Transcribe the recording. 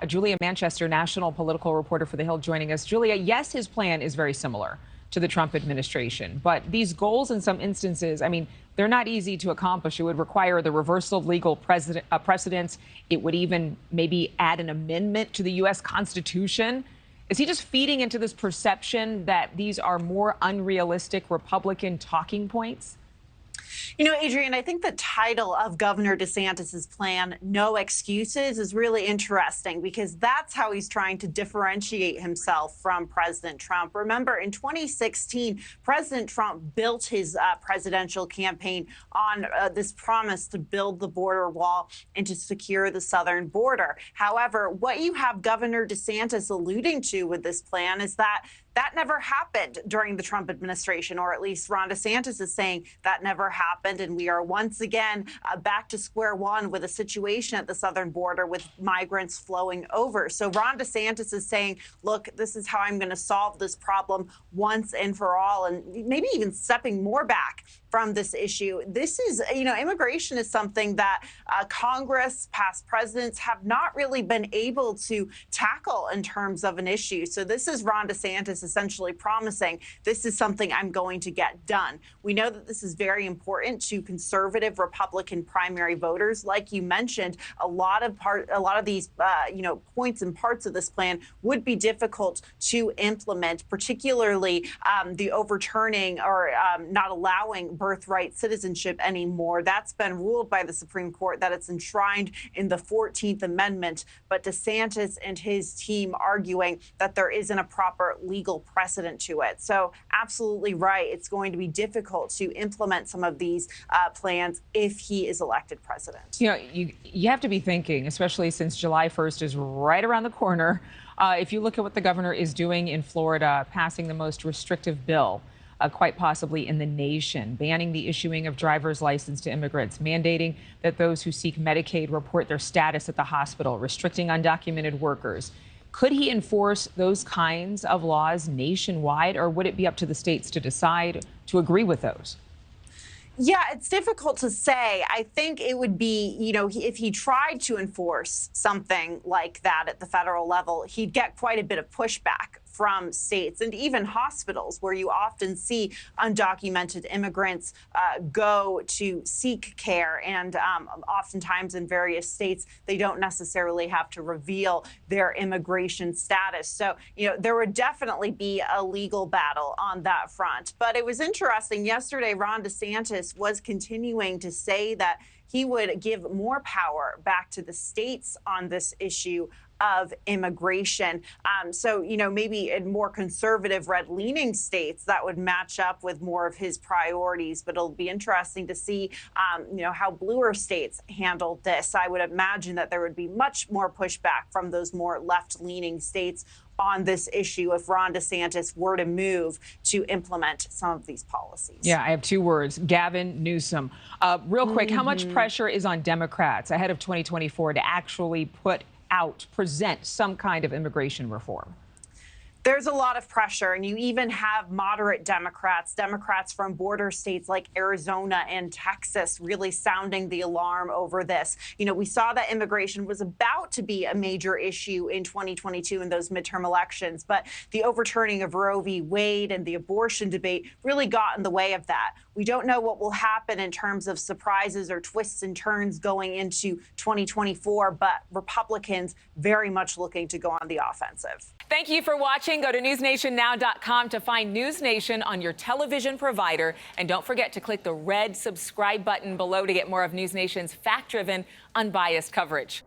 Julia Manchester, national political reporter for The Hill, joining us. Julia, yes, his plan is very similar to the Trump administration, but these goals in some instances, I mean, they're not easy to accomplish. It would require the reversal of legal precedents. It would even maybe add an amendment to the U.S. Constitution. Is he just feeding into this perception that these are more unrealistic Republican talking points? You know, Adrienne, I think the title of Governor DeSantis's plan, No Excuses, is really interesting because that's how he's trying to differentiate himself from President Trump. Remember, in 2016, President Trump built his presidential campaign on this promise to build the border wall and to secure the southern border. However, what you have Governor DeSantis alluding to with this plan is that never happened during the Trump administration, or at least Ron DeSantis is saying that never happened. And we are once again back to square one with a situation at the southern border with migrants flowing over. So Ron DeSantis is saying, look, this is how I'm going to solve this problem once and for all, and maybe even stepping more back from this issue. This is, you know, immigration is something that Congress, past presidents have not really been able to tackle in terms of an issue. So this is Ron DeSantis essentially promising this is something I'm going to get done. We know that this is very important to conservative Republican primary voters. Like you mentioned, a lot of these, points and parts of this plan would be difficult to implement, particularly the overturning or not allowing birthright citizenship anymore. That's been ruled by the Supreme Court that it's enshrined in the 14th Amendment. But DeSantis and his team arguing that there isn't a proper legal precedent to it. So absolutely right. It's going to be difficult to implement some of these plans if he is elected president. You know, you have to be thinking, especially since July 1st is right around the corner. If you look at what the governor is doing in Florida, passing the most restrictive bill quite possibly in the nation, banning the issuing of driver's license to immigrants, mandating that those who seek Medicaid report their status at the hospital, restricting undocumented workers. Could he enforce those kinds of laws nationwide, or would it be up to the states to decide to agree with those? Yeah, it's difficult to say. I think it would be, you know, if he tried to enforce something like that at the federal level, he'd get quite a bit of pushback from states and even hospitals, where you often see undocumented immigrants go to seek care. And oftentimes in various states, they don't necessarily have to reveal their immigration status. So, you know, there would definitely be a legal battle on that front. But it was interesting. Yesterday, Ron DeSantis was continuing to say that he would give more power back to the states on this issue of immigration. So, you know, maybe in more conservative, red-leaning states, that would match up with more of his priorities. But it'll be interesting to see, how bluer states handle this. I would imagine that there would be much more pushback from those more left-leaning states on this issue if Ron DeSantis were to move to implement some of these policies. Yeah, I have two words: Gavin Newsome. Real quick, how much pressure is on Democrats ahead of 2024 to actually present some kind of immigration reform? There's a lot of pressure, and you even have moderate Democrats from border states like Arizona and Texas really sounding the alarm over this. You know, we saw that immigration was about to be a major issue in 2022 in those midterm elections, but the overturning of Roe v. Wade and the abortion debate really got in the way of that. We don't know what will happen in terms of surprises or twists and turns going into 2024, but Republicans very much looking to go on the offensive. Thank you for watching. Go to newsnationnow.com to find NewsNation on your television provider. And don't forget to click the red subscribe button below to get more of NewsNation's fact-driven, unbiased coverage.